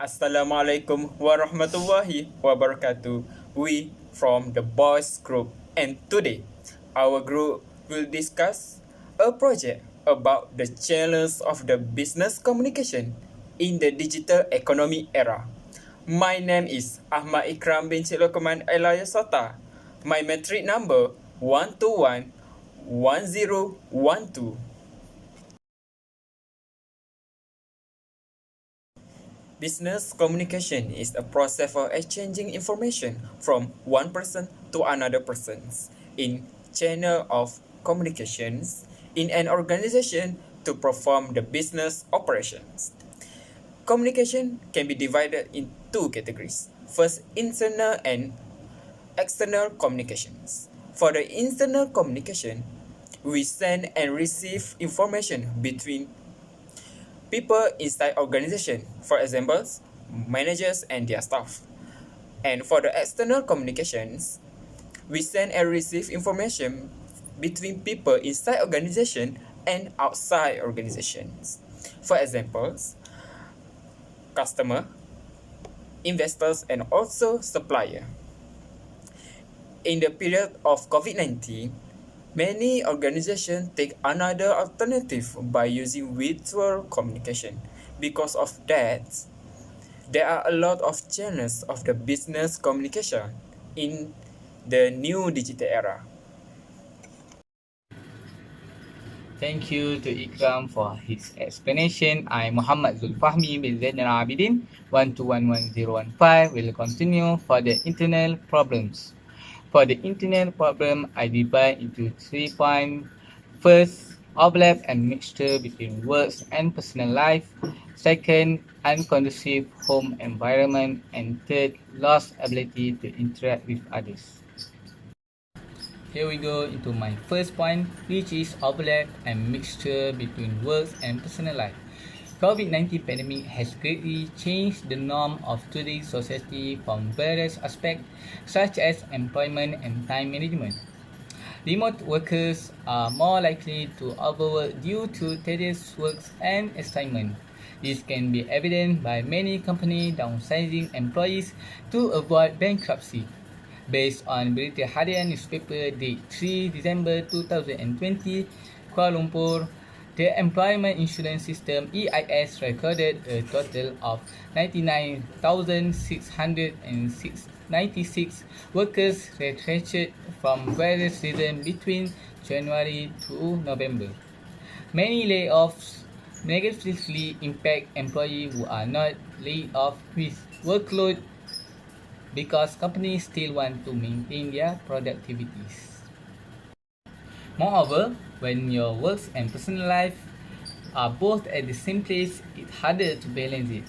Assalamualaikum warahmatullahi wabarakatuh. We from the Boys Group, and today our group will discuss a project about the challenges of the business communication in the digital economy era. My name is Ahmad Ikram bin Cik Lokman Elayasota. My metric number 1211012. Business communication is a process of exchanging information from one person to another person in channel of communications in an organization to perform the business operations. Communication can be divided in two categories. First, internal and external communications. For the internal communication, we send and receive information between people inside organization, for example, managers and their staff. And for the external communications, we send and receive information between people inside organization and outside organizations. For examples, customer, investors, and also supplier. In the period of COVID-19, many organizations take another alternative by using virtual communication. Because of that, there are a lot of channels of the business communication in the new digital era. Thank you to Ikram for his explanation. I'm Muhammad Zulfahmi bin Zainal Abidin. 1211015 will continue for the internal problems. For the internal problem, I divide into 3 points. First, overlap and mixture between works and personal life. Second, unconducive home environment. And third, lost ability to interact with others. Here we go into my first point, which is overlap and mixture between work and personal life. COVID-19 pandemic has greatly changed the norm of today's society from various aspects such as employment and time management. Remote workers are more likely to overwork due to tedious work and assignment. This can be evident by many companies downsizing employees to avoid bankruptcy. Based on Berita Harian newspaper date 3 December 2020, Kuala Lumpur, the Employment Insurance System EIS recorded a total of 99,696 workers retrenched from various reasons between January to November. Many layoffs negatively impact employees who are not laid off with workload because companies still want to maintain their productivities. Moreover, when your work and personal life are both at the same place, it's harder to balance it.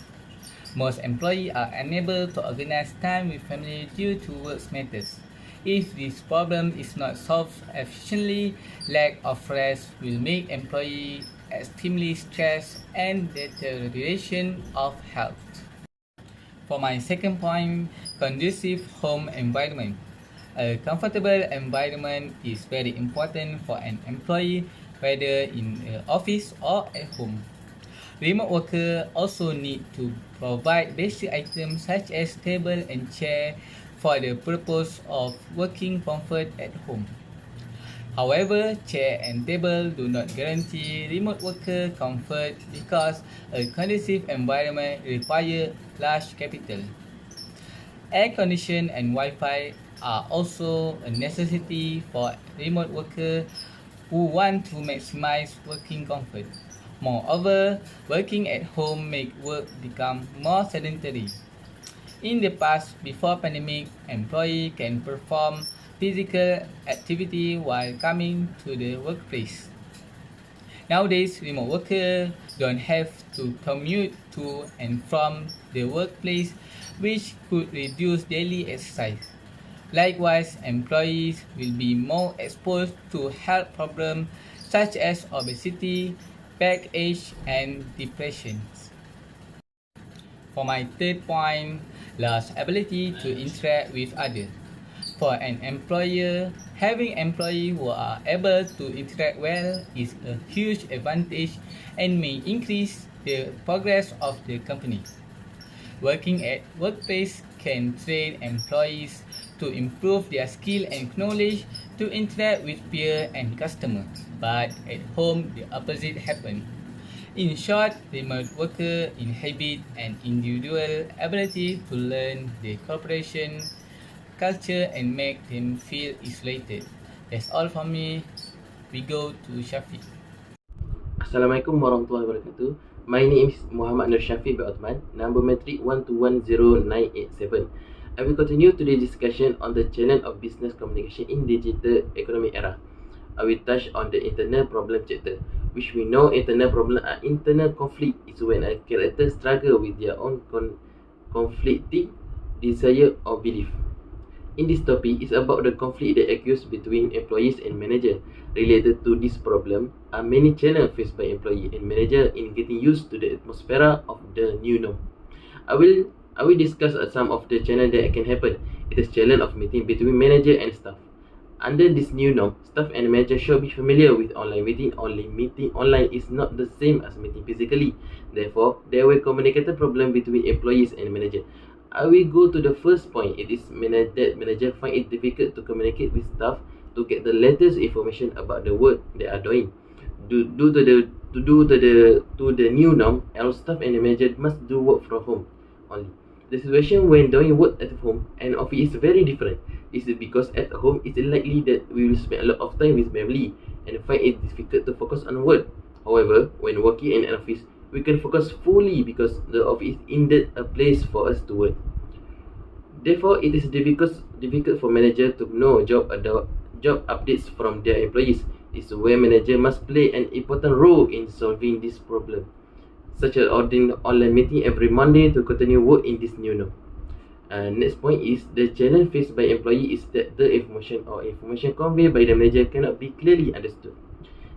Most employees are unable to organize time with family due to work matters. If this problem is not solved efficiently, lack of rest will make employees extremely stressed and deterioration of health. For my second point, conducive home environment. A comfortable environment is very important for an employee, whether in an office or at home. Remote workers also need to provide basic items such as table and chair for the purpose of working comfort at home. However, chair and table do not guarantee remote worker comfort because a conducive environment requires large capital. Air condition and Wi-Fi are also a necessity for remote workers who want to maximize working comfort. Moreover, working at home makes work become more sedentary. In the past, before pandemic, employees can perform physical activity while coming to the workplace. Nowadays, remote workers don't have to commute to and from the workplace, which could reduce daily exercise. Likewise, employees will be more exposed to health problems such as obesity, backache, and depression. For my third point, lost ability to interact with others. For an employer, having employees who are able to interact well is a huge advantage and may increase the progress of the company. Working at workplace can train employees to improve their skill and knowledge to interact with peer and customer. But at home, the opposite happens. In short, remote worker inhabit an individual ability to learn the corporation culture and make them feel isolated. That's all from me. We go to Shafiq. Assalamualaikum warahmatullahi wabarakatuh. My name is Muhammad Nur Shafiq bin Othman, number metric 1210987. I will continue today's discussion on the challenge of business communication in digital economic era. I will touch on the internal problem chapter, which we know internal problem are internal conflict is when a character struggle with their own conflicting desire or belief. In this topic is about the conflict that occurs between employees and manager. Related to this problem are many challenges faced by employee and manager in getting used to the atmosphere of the new norm. I will discuss some of the challenges that can happen. It is challenge of meeting between manager and staff. Under this new norm, staff and manager should be familiar with online meeting. Only meeting online is not the same as meeting physically. Therefore, there will communicated problem between employees and manager. I will go to the first point. It is that manager find it difficult to communicate with staff to get the latest information about the work they are doing. Due to the new norm, our staff and the manager must do work from home only. The situation when doing work at home and office is very different. This is because at home it's likely that we will spend a lot of time with family and find it difficult to focus on work. However, when working in an office, we can focus fully because the office is indeed a place for us to work. Therefore, it is difficult for manager to know job updates from their employees. This is where manager must play an important role in solving this problem, such as ordering online meeting every Monday to continue work in this new norm. Next point is the challenge faced by employee is that the information conveyed by the manager cannot be clearly understood.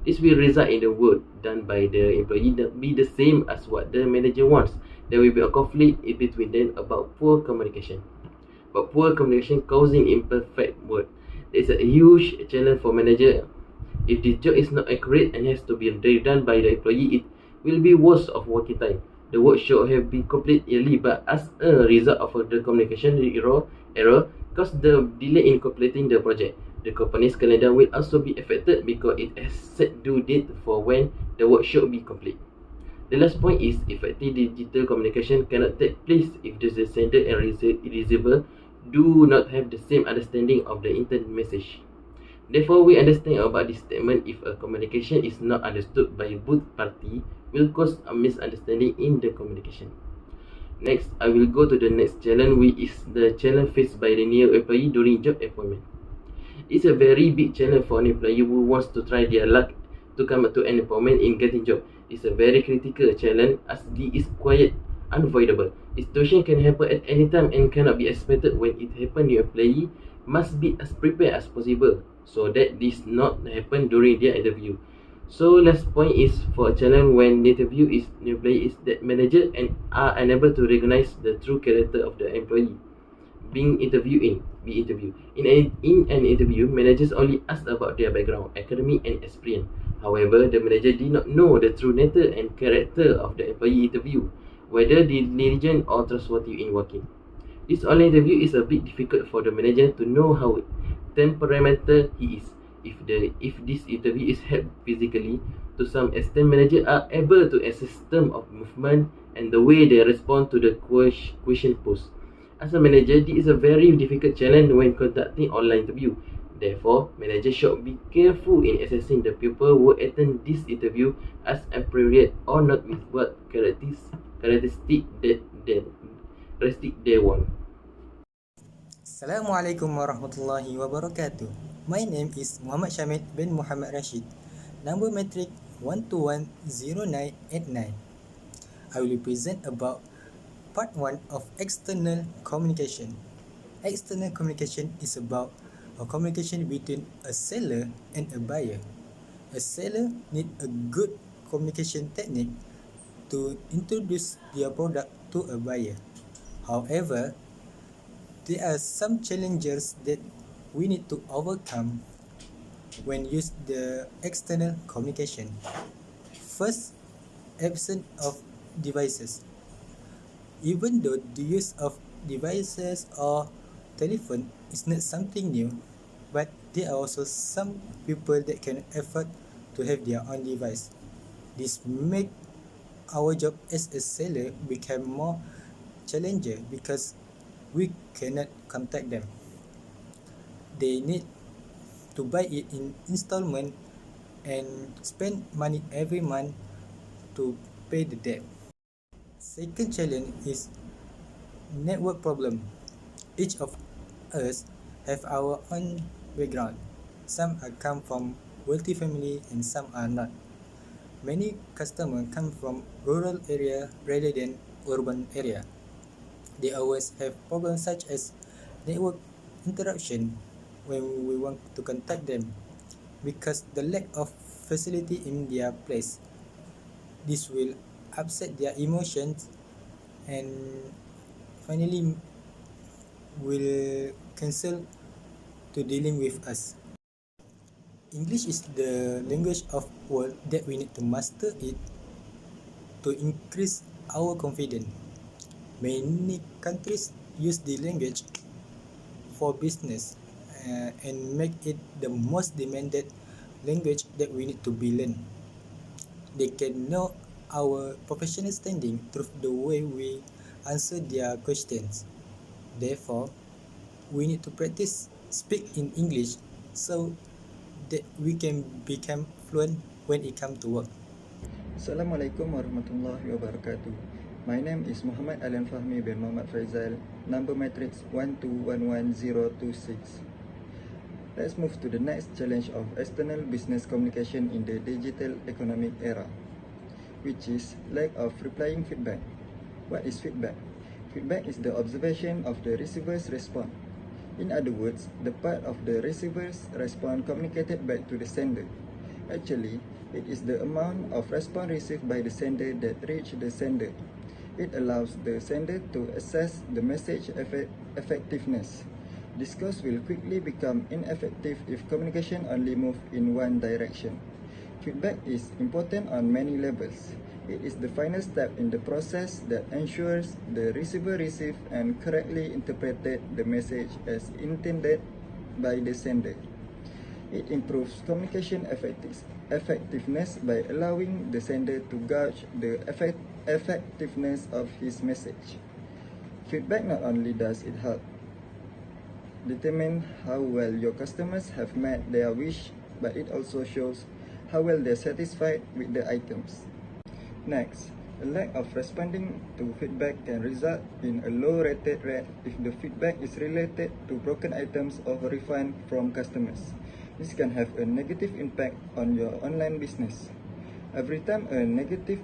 This will result in the work done by the employee not be the same as what the manager wants. There will be a conflict in between them about poor communication. But poor communication causing imperfect work. There is a huge challenge for manager. If the job is not accurate and has to be done by the employee, it will be worse of working time. The work should have been complete early, but as a result of the communication error caused the delay in completing the project. The company's calendar will also be affected because it has set due date for when the work should be complete. The last point is effective digital communication cannot take place if the sender and receiver do not have the same understanding of the intended message. Therefore, we understand about this statement if a communication is not understood by both parties will cause a misunderstanding in the communication. Next, I will go to the next challenge, which is the challenge faced by the new employee during job appointment. It's a very big challenge for an employee who wants to try their luck to come to an appointment in getting job. It's a very critical challenge as it is quite unavoidable. The situation can happen at any time and cannot be expected. When it happens, the employee must be as prepared as possible so that this not happen during their interview. So last point is for a challenge when the interview is new employee is that manager and are unable to recognize the true character of the employee being interviewed. In an interview, managers only ask about their background, academy and experience. However, the manager did not know the true nature and character of the employee interview, whether they diligent or trustworthy in working. This online interview is a bit difficult for the manager to know how temperamental he is. If this interview is held physically, to some extent managers are able to assess term of movement and the way they respond to the question posed. As a manager, this is a very difficult challenge when conducting online interview. Therefore, managers should be careful in assessing the people who attend this interview as appropriate or not with what characteristic they want. Assalamualaikum warahmatullahi wabarakatuh. My name is Muhammad Shamid bin Muhammad Rashid, number metric 1210989. I will present about part 1 of external communication. External communication is about a communication between a seller and a buyer. A seller needs a good communication technique to introduce their product to a buyer. However, there are some challenges that we need to overcome when use the external communication. First, absence of devices. Even though the use of devices or telephone is not something new, but there are also some people that can afford to have their own device. This make our job as a seller become more challenging because we cannot contact them. They need to buy it in installment and spend money every month to pay the debt. Second challenge is network problem. Each of us have our own background. Some are come from wealthy family and some are not. Many customers come from rural area rather than urban area. They always have problems such as network interruption when we want to contact them because the lack of facility in their place. This will upset their emotions and finally will cancel to dealing with us. English is the language of world that we need to master it to increase our confidence. Many countries use the language for business and make it the most demanded language that we need to be learned. They can know our professional standing through the way we answer their questions. Therefore, we need to practice speak in English so that we can become fluent when it comes to work. Assalamualaikum warahmatullahi wabarakatuh. My name is Muhammad Alan Fahmi bin Muhammad Faizal, number matrix 1211026. Let's move to the next challenge of external business communication in the digital economic era, which is lack of replying feedback. What is feedback? Feedback is the observation of the receiver's response. In other words, the part of the receiver's response communicated back to the sender. Actually, it is the amount of response received by the sender that reached the sender. It allows the sender to assess the message effectiveness. Discourse will quickly become ineffective if communication only moves in one direction. Feedback is important on many levels. It is the final step in the process that ensures the receiver received and correctly interpreted the message as intended by the sender. It improves communication effectiveness by allowing the sender to gauge the effectiveness of his message. Feedback not only does it help determine how well your customers have met their wish, but it also shows how well they're satisfied with the items. Next, a lack of responding to feedback can result in a low rated rate if the feedback is related to broken items or refund from customers. This can have a negative impact on your online business. Every time a negative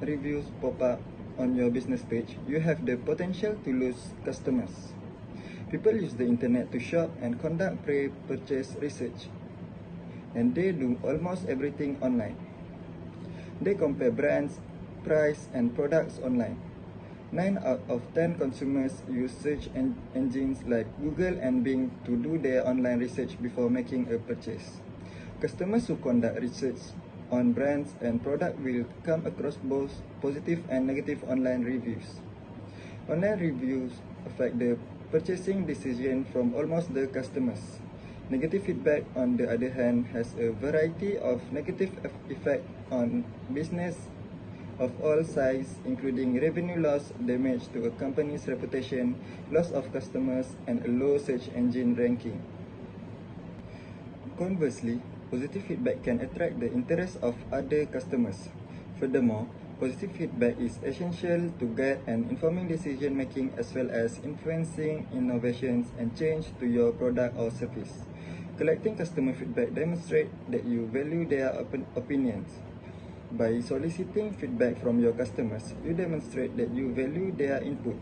reviews pop up on your business page, you have the potential to lose customers. People use the internet to shop and conduct pre-purchase research, and they do almost everything online. They compare brands, price, and products online. 9 out of 10 consumers use search engines like Google and Bing to do their online research before making a purchase. Customers who conduct research on brands and products will come across both positive and negative online reviews. Online reviews affect the purchasing decision from almost the customers. Negative feedback, on the other hand, has a variety of negative effects on business of all sizes, including revenue loss, damage to a company's reputation, loss of customers, and a low search engine ranking. Conversely, positive feedback can attract the interest of other customers. Furthermore, positive feedback is essential to guide and informing decision making as well as influencing innovations and change to your product or service. Collecting customer feedback demonstrates that you value their opinions. By soliciting feedback from your customers, you demonstrate that you value their input.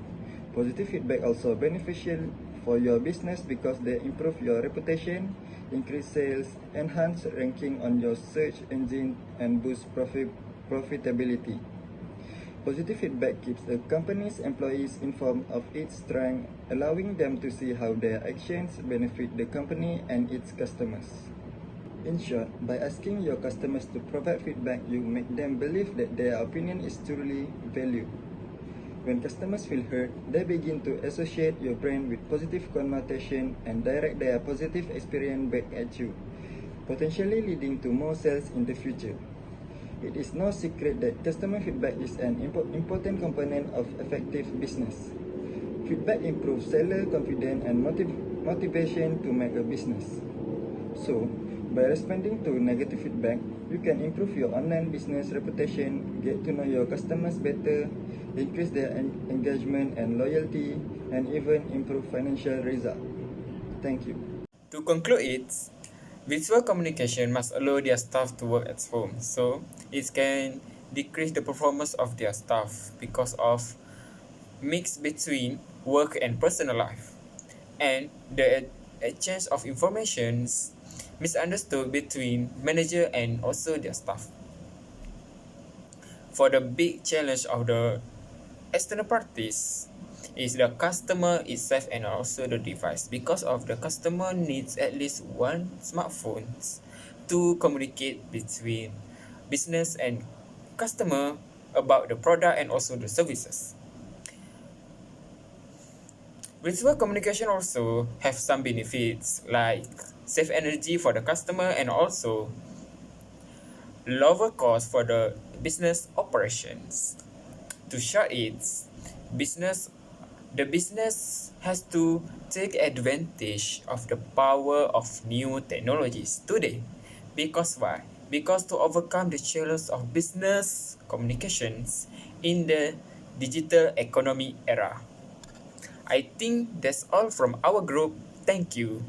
Positive feedback also beneficial for your business because they improve your reputation, increase sales, enhance ranking on your search engine, and boost profitability. Positive feedback keeps a company's employees informed of its strength, allowing them to see how their actions benefit the company and its customers. In short, by asking your customers to provide feedback, you make them believe that their opinion is truly valued. When customers feel heard, they begin to associate your brand with positive connotation and direct their positive experience back at you, potentially leading to more sales in the future. It is no secret that customer feedback is an important component of effective business. Feedback improves seller confidence and motivation to make a business. So, by responding to negative feedback, you can improve your online business reputation, get to know your customers better, increase their engagement and loyalty, and even improve financial results. Thank you. To conclude it, visual communication must allow their staff to work at home, so it can decrease the performance of their staff because of mix between work and personal life, and the exchange of informations misunderstood between manager and also their staff. For the big challenge of the external parties is the customer itself and also the device, because of the customer needs at least one smartphone to communicate between business and customer about the product and also the services. Visual communication also have some benefits like save energy for the customer and also lower cost for the business operations. To short it, the business has to take advantage of the power of new technologies today. Because why? Because to overcome the challenge of business communications in the digital economy era. I think that's all from our group. Thank you.